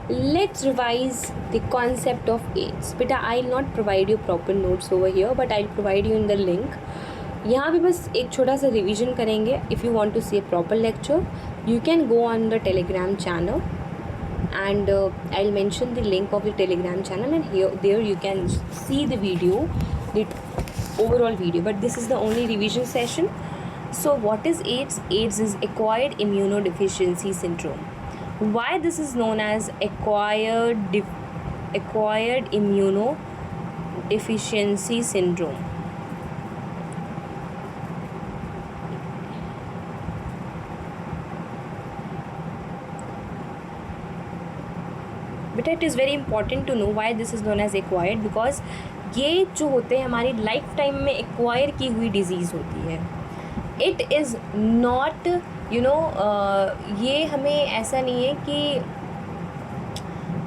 Let's revise the concept of AIDS. Beta, I'll not provide you proper notes over here, but I'll provide you in the link. यहाँ पे बस एक छोटा सा revision करेंगे. If you want to see a proper lecture, you can go on the Telegram channel, and I'll mention the link of the Telegram channel, and there you can see the video, the overall video. But this is the only revision session. So what is AIDS? AIDS is acquired immunodeficiency syndrome. Why this is known as acquired immunodeficiency syndrome? But it is very important to know why this is known as acquired, because ये जो होते हैं हमारी life time में acquire की हुई disease होती है. इट इज़ नॉट ये हमें ऐसा नहीं है कि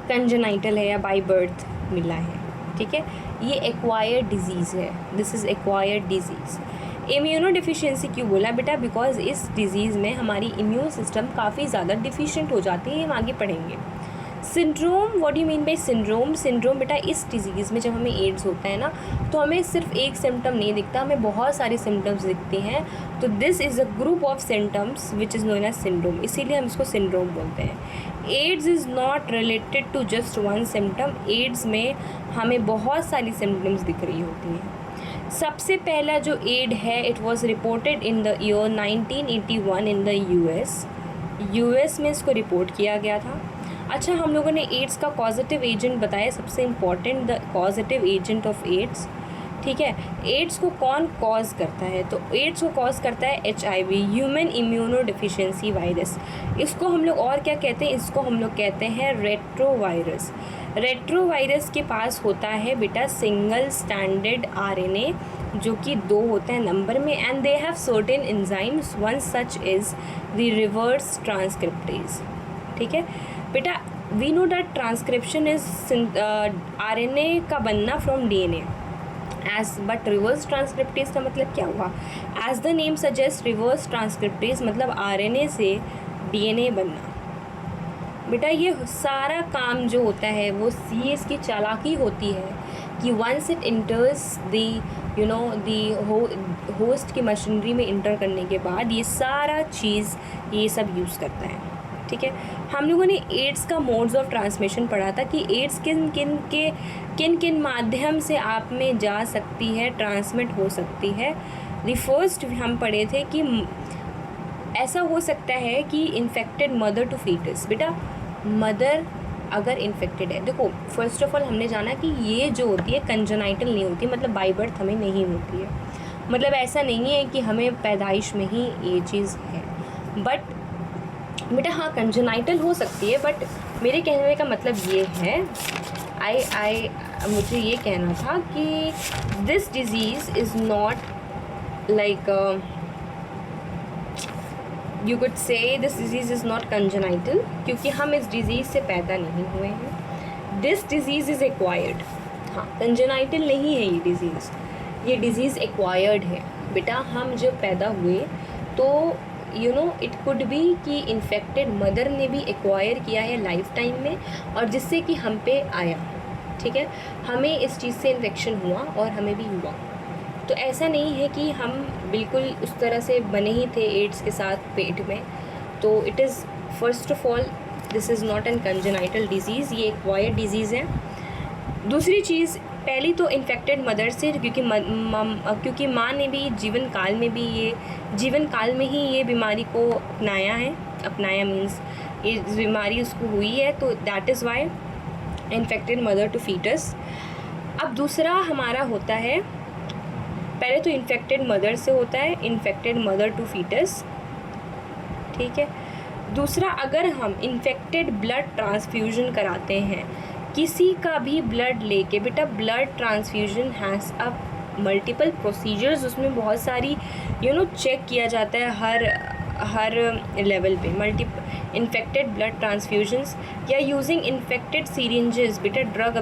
कंजेनाइटल है या बाय बर्थ मिला है. ठीक है, ये एक्वायर्ड डिजीज़ है. This is acquired disease. Immuno deficiency क्यों बोला बेटा? बिकॉज इस डिज़ीज़ में हमारी इम्यून सिस्टम काफ़ी ज़्यादा डिफिशिएंट हो जाती है. हम आगे पढ़ेंगे. Syndrome, what do you mean by syndrome? Syndrome बेटा इस डिजीज़ में जब हमें एड्स होता है ना, तो हमें सिर्फ एक सिम्टम नहीं दिखता, हमें बहुत सारे सिम्टम्स दिखते हैं. तो this is a group of symptoms which is known as syndrome. इसीलिए हम इसको सिंड्रोम बोलते हैं. AIDS is not related to just one symptom. AIDS में हमें बहुत सारी सिम्टम्स दिख रही होती हैं. सबसे पहला जो एड है, it was reported in the year 1981 in the US में इसको रिपोर्ट किया गया था. अच्छा, हम लोगों ने एड्स का कॉजेटिव एजेंट बताया. सबसे important, the causative agent of AIDS. ठीक है, एड्स को कौन कॉज करता है? तो एड्स को कॉज करता है HIV, human immuno deficiency virus. इसको हम लोग और क्या कहते हैं? इसको हम लोग कहते हैं रेट्रोवायरस. रेट्रोवायरस के पास होता है बेटा सिंगल स्टैंडर्ड RNA, जो कि 2 होते हैं नंबर में, and they have certain enzymes. One such is the reverse transcriptase. ठीक है बेटा, we know that transcription is RNA का बनना from DNA. As but reverse transcriptase का मतलब क्या हुआ? As the name suggest, reverse transcriptase मतलब RNA से DNA बनना. बेटा ये सारा काम जो होता है वो इसकी चालाकी होती है कि once it enters the host की मशीनरी में इंटर करने के बाद ये सारा चीज़ ये सब यूज़ करता है. ठीक है, हम लोगों ने एड्स का मोड्स ऑफ ट्रांसमिशन पढ़ा था कि एड्स किन किन माध्यम से आप में जा सकती है, ट्रांसमिट हो सकती है. द फर्स्ट हम पढ़े थे कि ऐसा हो सकता है कि इन्फेक्टेड मदर टू फीटस. बेटा मदर अगर इन्फेक्टेड है, देखो फर्स्ट ऑफ ऑल हमने जाना कि ये जो होती है कंजेनाइटल नहीं होती, मतलब बाय बर्थ हमें नहीं होती है. मतलब ऐसा नहीं है कि हमें पैदाइश में ही ये चीज़ है. बट बेटा हाँ, कंजेनाइटल हो सकती है. बट मेरे कहने का मतलब ये है, मुझे ये कहना था कि this disease is not like you could say this disease is not congenital, क्योंकि हम इस डिज़ीज़ से पैदा नहीं हुए हैं. This disease is acquired. हाँ, कंजेनाइटल नहीं है ये डिज़ीज़. ये डिज़ीज़ एक्वायर्ड है. बेटा हम जब पैदा हुए तो इट कुड बी कि इन्फेक्टेड मदर ने भी एक्वायर किया है लाइफ टाइम में, और जिससे कि हम पे आया. ठीक है, हमें इस चीज़ से इन्फेक्शन हुआ और हमें भी हुआ. तो ऐसा नहीं है कि हम बिल्कुल उस तरह से बने ही थे एड्स के साथ पेट में. तो it is first of all this is not an congenital disease, ये एक्वायर्ड डिजीज़ है. दूसरी चीज़, पहली तो इन्फेक्टेड मदर से, क्योंकि माँ ने भी जीवन काल में ही ये बीमारी को अपनाया मीन्स ये बीमारी उसको हुई है. तो that is why infected mother to foetus. अब दूसरा हमारा होता है, पहले तो इन्फेक्टेड मदर से होता है, इन्फेक्टेड मदर टू फीटस. ठीक है, दूसरा अगर हम इन्फेक्टेड ब्लड ट्रांसफ्यूजन कराते हैं, किसी का भी ब्लड लेके, बेटा blood transfusion has a multiple procedures. उसमें बहुत सारी चेक किया जाता है हर लेवल पे. इन्फेक्टेड ब्लड ट्रांसफ्यूजन्स या यूजिंग इन्फेक्टेड सीरिंजेस. बेटा ड्रग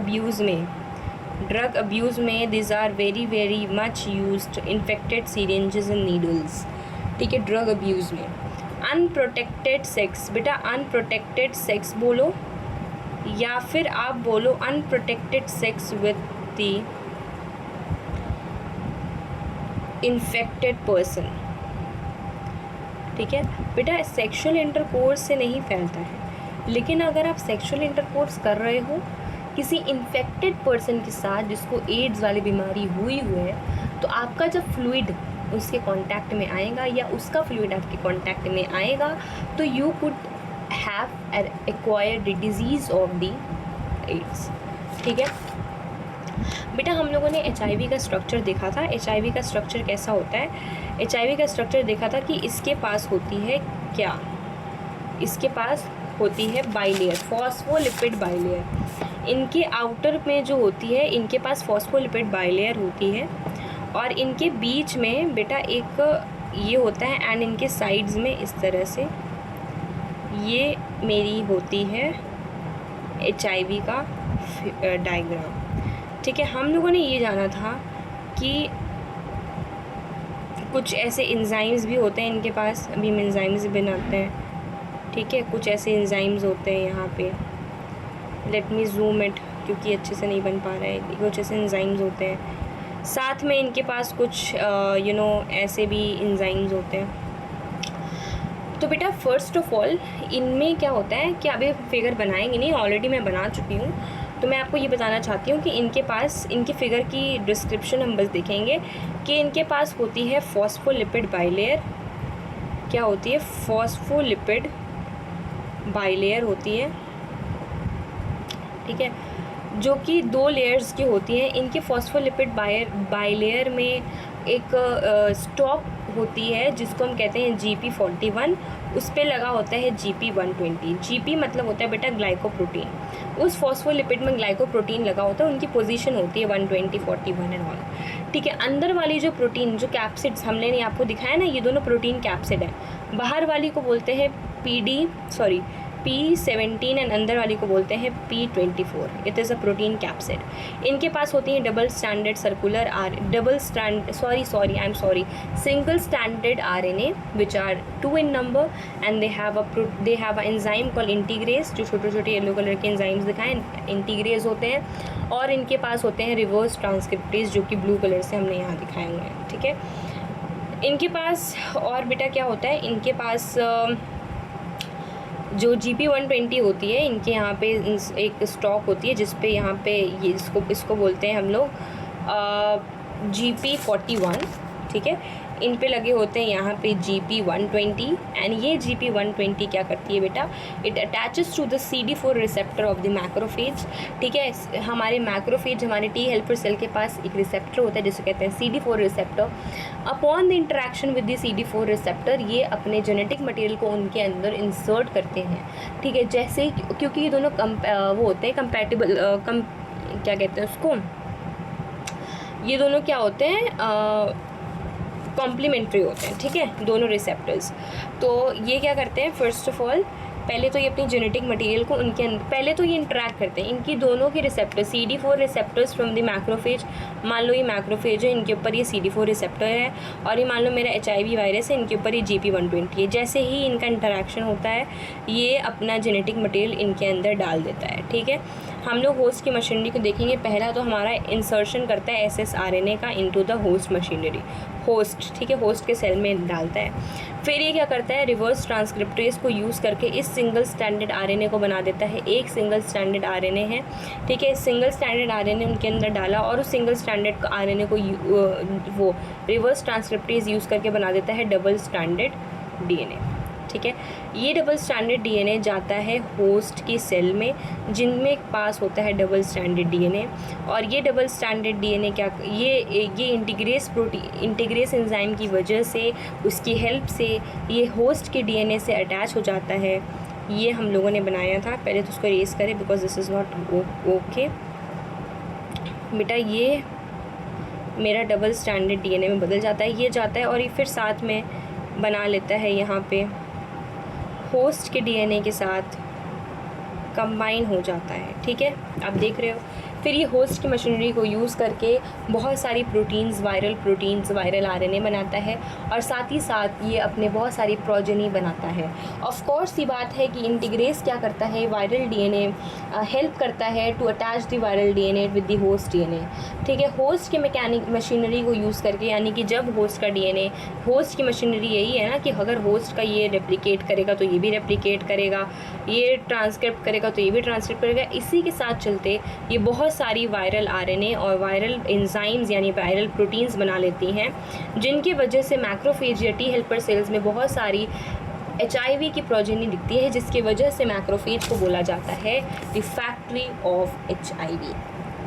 अब्यूज़ में this are very very much used, infected syringes and needles. ठीक है, ड्रग अब्यूज़ में. Unprotected sex. बेटा अनप्रोटेक्टेड सेक्स बोलो, या फिर आप बोलो unprotected sex with the infected person. ठीक है बेटा, सेक्सुअल इंटरकोर्स से नहीं फैलता है, लेकिन अगर आप सेक्सुअल इंटरकोर्स कर रहे हो किसी इन्फेक्टेड पर्सन के साथ जिसको एड्स वाली बीमारी हुई है, तो आपका जब फ्लूइड उसके कांटेक्ट में आएगा या उसका फ्लूइड आपके कांटेक्ट में आएगा, तो you could have acquired the disease of the AIDS. ठीक है बेटा, हम लोगों ने HIV का स्ट्रक्चर देखा था। HIV का स्ट्रक्चर कैसा होता है? HIV का स्ट्रक्चर देखा था कि इसके पास होती है क्या, इसके पास होती है बाइलेयर, फॉस्फोलिपिड बाइलेयर। इनके आउटर में जो होती है, इनके पास फॉस्फोलिपिड बाइलेयर होती है, और इनके बीच में बेटा एक ये होता है, एंड इनके साइड्स में इस तरह से ये मेरी होती है HIV का डायग्राम। ठीक है, हम लोगों ने ये जाना था कि कुछ ऐसे एंजाइम्स भी होते हैं इनके पास, अभी हम एंजाइम्स बनाते हैं। ठीक है, कुछ ऐसे एंजाइम्स होते हैं यहाँ पे, लेट मी जूम इट क्योंकि अच्छे से नहीं बन पा रहा है। कुछ ऐसे एंजाइम्स होते हैं, साथ में इनके पास कुछ ऐसे भी एंजाइम्स होते हैं। तो बेटा फर्स्ट ऑफ ऑल इनमें क्या होता है कि अभी फिगर बनाएंगे नहीं, ऑलरेडी मैं बना चुकी हूँ, तो मैं आपको ये बताना चाहती हूँ कि इनके पास, इनके फिगर की डिस्क्रिप्शन हम बस देखेंगे कि इनके पास होती है फॉस्फोलिपिड बाइलेयर। क्या होती है? फॉस्फोलिपिड बाइलेयर होती है। ठीक है, जो कि 2 लेयर्स की होती हैं। इनके फॉस्फोलिपिड बाइलेयर में एक स्टॉप होती है जिसको हम कहते हैं GP41, उस पे लगा होता है GP120। GP मतलब होता है बेटा ग्लाइकोप्रोटीन, उस फॉस्फोलिपिड में ग्लाइकोप्रोटीन लगा होता है, उनकी पोजीशन होती है 120, 41 एंड ऑल। ठीक है, अंदर वाली जो प्रोटीन, जो कैप्सिड्स हमने नहीं आपको दिखाया ना, ये दोनों प्रोटीन कैप्सिड है। बाहर वाली को बोलते हैं P17 एंड अंदर वाली को बोलते हैं P24। It is a protein capsid. इनके पास होती हैं double standard circular single standard RNA which are 2 in number, and they have a enzyme called integrase, जो छोटे छोटे येलो कलर के एंजाइम्स दिखाएं इंटीग्रेज होते हैं। और इनके पास होते हैं रिवर्स ट्रांसक्रिप्टेज, जो कि ब्लू कलर से हमने यहाँ दिखाए हुए हैं। ठीक है, इनके पास और बेटा क्या होता है, इनके पास जो GP120 होती है, इनके यहाँ पे एक स्टॉक होती है जिस पे यहाँ पे ये इसको बोलते हैं हम लोग GP41। ठीक है, इन पे लगे होते हैं यहाँ पे GP120, एंड ये GP120 क्या करती है बेटा, it attaches to the CD4 receptor of the macrophage. ठीक है, हमारे मैक्रोफेज, हमारे T हेल्पर सेल के पास एक रिसेप्टर होता है जिसे कहते हैं CD4 receptor. Upon the interaction with the CD4 receptor, ये अपने जेनेटिक मटेरियल को उनके अंदर इंसर्ट करते हैं। ठीक है, जैसे क्योंकि ये दोनों वो होते हैं कंपैटिबल, क्या कहते हैं उसको, ये दोनों क्या होते हैं, कॉम्प्लीमेंट्री होते हैं। ठीक है, दोनों रिसेप्टर्स। तो ये क्या करते हैं, फर्स्ट ऑफ ऑल पहले तो ये अपनी जेनेटिक मटेरियल को उनके अंदर, पहले तो ये इंटरेक्ट करते हैं, इनकी दोनों की receptor CD4 receptors from the macrophage. मान लो ये मैक्रोफेज है, इनके ऊपर ये CD4 रिसेप्टर है, और ये मान लो मेरा HIV वायरस है, इनके ऊपर ये GP120 है। जैसे ही इनका इंटरेक्शन होता है, ये अपना जेनेटिक मटेरियल इनके अंदर डाल देता है। ठीक है, हम लोग होस्ट की मशीनरी को देखेंगे। पहला तो हमारा इंसर्शन करता है ssRNA का into the host machinery, host. ठीक है, होस्ट के सेल में डालता है। फिर ये क्या करता है, रिवर्स ट्रांसक्रिप्टेज को यूज़ करके इस सिंगल स्टैंडर्ड RNA को बना देता है। एक सिंगल स्टैंडर्ड RNA है। ठीक है, सिंगल स्टैंडर्ड RNA उनके अंदर डाला, और उस सिंगल स्टैंडर्ड RNA को वो रिवर्स ट्रांसक्रिप्टेज यूज़ करके बना देता है डबल स्टैंडर्ड DNA। ठीक है, ये डबल स्टैंडर्ड DNA जाता है होस्ट की सेल में, जिनमें पास होता है डबल स्टैंडर्ड DNA। और ये डबल स्टैंडर्ड DNA क्या, ये इंटीग्रेस एंजाइम की वजह से, उसकी हेल्प से ये होस्ट के DNA से अटैच हो जाता है। ये हम लोगों ने बनाया था, पहले तो उसको इरेज करें because this is not okay बेटा। ये मेरा डबल स्टैंडर्ड DNA में बदल जाता है, ये जाता है और ये फिर साथ में बना लेता है यहाँ पे होस्ट के DNA के साथ कंबाइन हो जाता है। ठीक है, आप देख रहे हो फिर ये होस्ट की मशीनरी को यूज़ करके बहुत सारी प्रोटीन्स, वायरल आरएनए बनाता है और साथ ही साथ ये अपने बहुत सारी प्रोजेनी बनाता है। ऑफ कोर्स ये बात है कि इंटीग्रेस क्या करता है, वायरल डीएनए हेल्प करता है to attach the viral DNA with the host DNA. ठीक है, होस्ट के मैकेनिक मशीनरी को यूज़ करके, यानी कि जब होस्ट का डीएनए, होस्ट की मशीनरी यही है ना कि अगर होस्ट का ये रेप्लिकेट करेगा तो ये भी रेप्लिकेट करेगा, ये ट्रांसक्रिप्ट करेगा तो ये भी ट्रांसक्रिप्ट करेगा, इसी के साथ चलते ये बहुत सारी वायरल आरएनए और वायरल एंजाइम्स यानी वायरल प्रोटीन्स बना लेती हैं, जिनकी वजह से मैक्रोफेज या टी हेल्पर सेल्स में बहुत सारी HIV की प्रोजेनी दिखती है, जिसकी वजह से मैक्रोफेज को बोला जाता है द फैक्ट्री ऑफ HIV।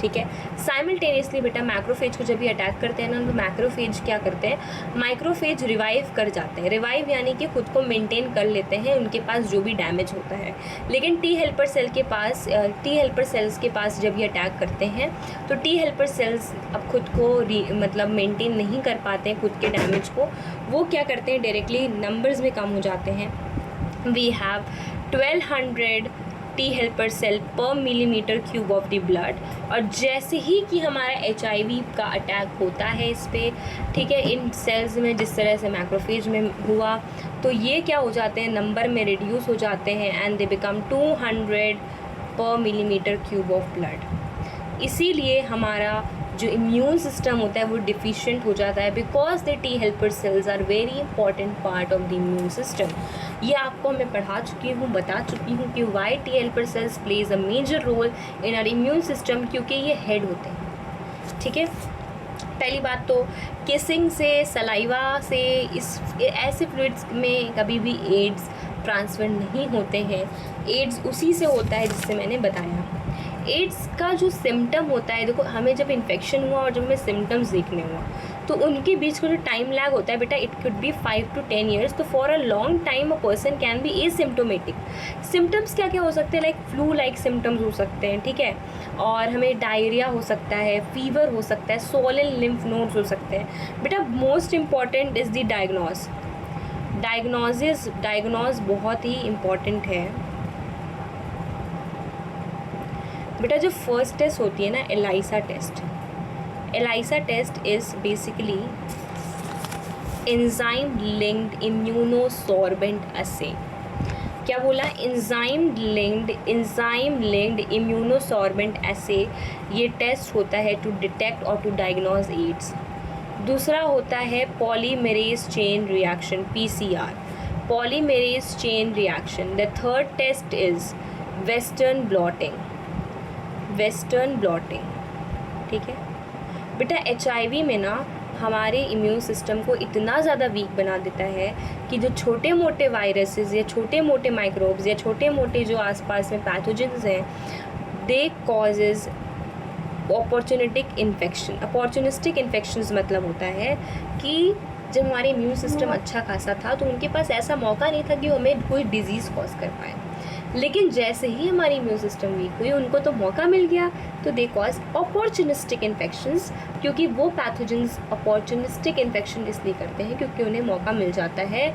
ठीक है, साइमल्टेनियसली बेटा मैक्रोफेज को जब भी अटैक करते हैं ना, तो मैक्रोफेज क्या करते हैं, माइक्रोफेज रिवाइव कर जाते हैं। रिवाइव यानी कि खुद को मेंटेन कर लेते हैं उनके पास जो भी डैमेज होता है। लेकिन टी हेल्पर सेल्स के पास जब ये अटैक करते हैं तो टी हेल्पर सेल्स अब खुद को मतलब मेंटेन नहीं कर पाते हैं खुद के डैमेज को। वो क्या करते हैं, डायरेक्टली नंबर्स में कम हो जाते हैं। We have 1200 T helper cell per millimetre cube of the blood. और जैसे ही कि हमारा HIV का अटैक होता है इस पर, ठीक है, इन सेल्स में जिस तरह से मैक्रोफेज में हुआ, तो ये क्या हो जाते हैं, नंबर में रिड्यूस हो जाते हैं एंड दे बिकम 200 पर मिलीमीटर क्यूब ऑफ ब्लड। इसीलिए हमारा जो इम्यून सिस्टम होता है वो डिफिशिएंट हो जाता है, because the T helper cells are very important part of the immune system. ये आपको मैं पढ़ा चुकी हूँ, बता चुकी हूँ कि why T helper cells plays a major role in our immune system, क्योंकि ये हेड होते हैं। ठीक है, पहली बात तो किसिंग से, सलाइवा से, इस ऐसे फ्लूइड्स में कभी भी एड्स ट्रांसफ़र नहीं होते हैं। एड्स उसी से होता है जिससे मैंने बताया। एड्स का जो सिम्टम होता है, देखो हमें जब इन्फेक्शन हुआ और जब हमें सिम्टम्स देखने हुआ, तो उनके बीच का जो टाइम लैग होता है बेटा, it could be 5 to 10 years। तो for a long time a person can be asymptomatic. Symptoms क्या क्या हो सकते हैं, लाइक फ्लू लाइक सिम्टम्स हो सकते हैं, ठीक है, और हमें डायरिया हो सकता है, फीवर हो सकता है, स्वोलन लिम्फ नोड्स हो सकते हैं। बेटा most important is the diagnose बहुत ही इम्पॉर्टेंट है बेटा। जो फर्स्ट टेस्ट होती है ना, ELISA test is basically enzyme linked immunosorbent assay. क्या बोला, एंजाइम लिंक्ड इम्यूनोसॉर्बेंट अस्से। ये टेस्ट होता है टू डिटेक्ट और टू डायग्नोज एड्स। दूसरा होता है polymerase chain reaction, PCR, polymerase chain reaction. The third test is western blotting. ठीक है बेटा, HIV में ना हमारे इम्यून सिस्टम को इतना ज़्यादा वीक बना देता है कि जो छोटे मोटे वायरसेस या छोटे मोटे माइक्रोब्स या छोटे मोटे जो आसपास में पैथोजेंस हैं, दे कॉजेज़ अपॉर्चुनिस्टिक इन्फेक्शंस। मतलब होता है कि जब हमारे इम्यून सिस्टम अच्छा खासा था तो उनके पास ऐसा मौका नहीं था कि वो हमें कोई डिजीज़ कॉज कर पाए। लेकिन जैसे ही हमारी इम्यून सिस्टम वीक हुई, उनको तो मौका मिल गया, तो दे कॉज अपॉर्चुनिस्टिक इन्फेक्शंस। क्योंकि वो पैथोजेंस अपॉर्चुनिस्टिक इन्फेक्शन इसलिए करते हैं क्योंकि उन्हें मौका मिल जाता है।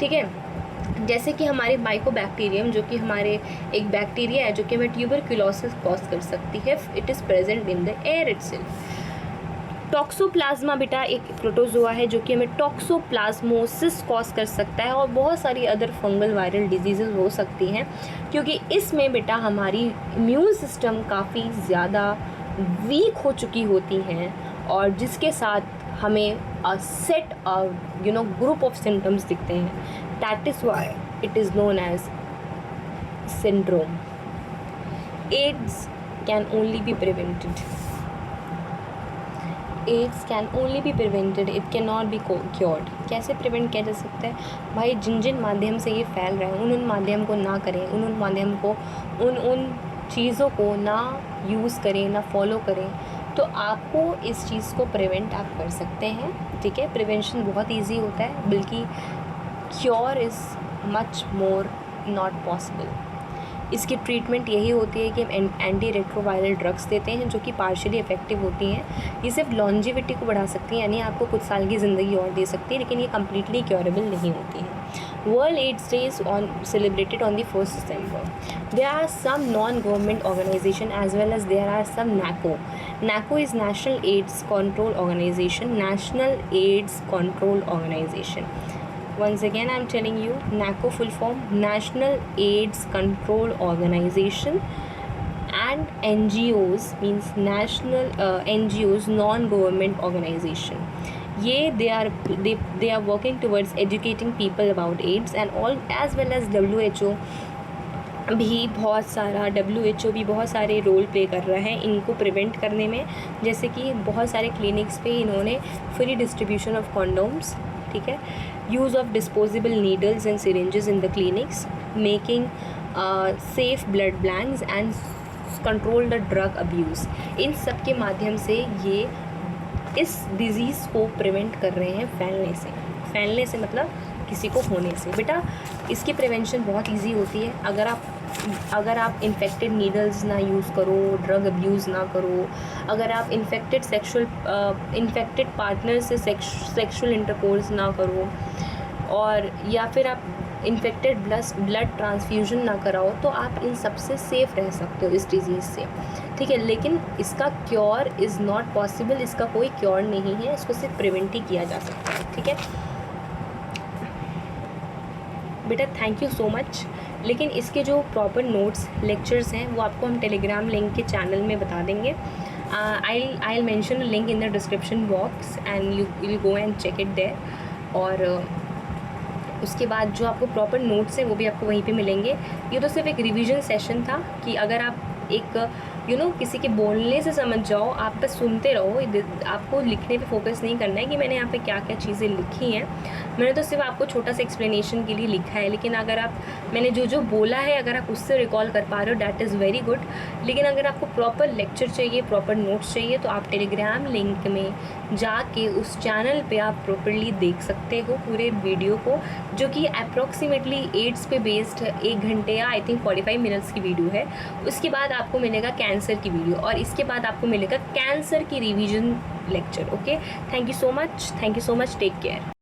ठीक है, जैसे कि हमारे माइकोबैक्टीरियम, जो कि हमारे एक बैक्टीरिया है जो कि हमें ट्यूबरक्लोसिस कॉज कर सकती है, it is present in the air itself. Toxoplasma बेटा एक प्रोटोजोआ है जो कि हमें टॉक्सोप्लाज्मोसिस कॉज कर सकता है, और बहुत सारी अदर फंगल वायरल डिजीज़ हो सकती हैं, क्योंकि इसमें बेटा हमारी इम्यून सिस्टम काफ़ी ज़्यादा वीक हो चुकी होती हैं, और जिसके साथ हमें सेट ग्रुप ऑफ सिम्टम्स दिखते हैं। That is why it is known as syndrome. AIDS can only be prevented. AIDS can only be prevented, it can not be cured. कैसे प्रिवेंट किया जा सकता है भाई, जिन माध्यम से ये फैल रहा है उन माध्यम को ना करें, उन माध्यम को उन चीज़ों को ना यूज़ करें, ना फॉलो करें, तो आपको इस चीज़ को प्रिवेंट आप कर सकते हैं। ठीक है, प्रिवेंशन बहुत ईजी होता है, बल्कि cure is much more not possible. इसकी ट्रीटमेंट यही होती है कि हम एंटी रेट्रोवायरल ड्रग्स देते हैं जो कि पार्शियली इफेक्टिव होती हैं। ये सिर्फ लॉन्जिविटी को बढ़ा सकती हैं, यानी आपको कुछ साल की ज़िंदगी और दे सकती है, लेकिन ये कम्प्लीटली क्योरेबल नहीं होती है। World AIDS Day is celebrated on the 1st December. There are some non-government organization as well as there are some NACO. NACO is National AIDS Control Organization. National AIDS Control Organization. Once again, I'm telling you, NACO full form, National AIDS Control Organization, and NGOs means national NGOs, non-government organization. ये they are working towards educating people about AIDS and all, as well as WHO भी बहुत सारा WHO भी बहुत सारे role play कर रहा है इनको प्रिवेंट करने में। जैसे कि बहुत सारे क्लिनिक्स पे इन्होंने फ्री डिस्ट्रीब्यूशन ऑफ कॉन्डोम्स, ठीक है, use of disposable needles and syringes in the clinics, making safe blood banks and control the drug abuse. इन सब के माध्यम से ये इस डिज़ीज़ को प्रिवेंट कर रहे हैं फैलने से मतलब किसी को होने से। बेटा इसकी प्रिवेंशन बहुत इजी होती है। अगर आप इन्फेक्टेड नीडल्स ना यूज़ करो, ड्रग अब्यूज़ ना करो, अगर आप इन्फेक्टेड पार्टनर से सेक्सुअल इंटरकोर्स ना करो, और या फिर आप इन्फेक्टेड ब्लड ट्रांसफ्यूजन ना कराओ, तो आप इन सब से सेफ़ रह सकते हो इस डिज़ीज़ से, ठीक है। लेकिन इसका क्योर इज़ नॉट पॉसिबल, इसका कोई क्योर नहीं है, इसको सिर्फ प्रिवेंट ही किया जा सकता है, ठीक है बेटा। Thank you so much. लेकिन इसके जो प्रॉपर नोट्स लेक्चर्स हैं वो आपको हम टेलीग्राम लिंक के चैनल में बता देंगे। I'll mention a link in the description box and you will go and check it there। और उसके बाद जो आपको प्रॉपर नोट्स हैं वो भी आपको वहीं पे मिलेंगे। ये तो सिर्फ एक रिवीजन सेशन था कि अगर आप एक किसी के बोलने से समझ जाओ, आप बस सुनते रहो, आपको लिखने पे फोकस नहीं करना है कि मैंने यहाँ पे क्या क्या चीज़ें लिखी हैं। मैंने तो सिर्फ आपको छोटा सा एक्सप्लेनेशन के लिए लिखा है, लेकिन अगर मैंने जो बोला है अगर आप उससे रिकॉल कर पा रहे हो डैट इज़ वेरी गुड। लेकिन अगर आपको प्रॉपर लेक्चर चाहिए, प्रॉपर नोट्स चाहिए, तो आप टेलीग्राम लिंक में जाके उस चैनल पे आप प्रॉपरली देख सकते हो पूरे वीडियो को, जो कि अप्रॉक्सीमेटली एड्स पे बेस्ड 1 घंटे या आई थिंक 45 मिनट्स की वीडियो है। उसके बाद आपको मिलेगा कैंसर की वीडियो, और इसके बाद आपको मिलेगा कैंसर की revision lecture. Okay, thank you so much, take care.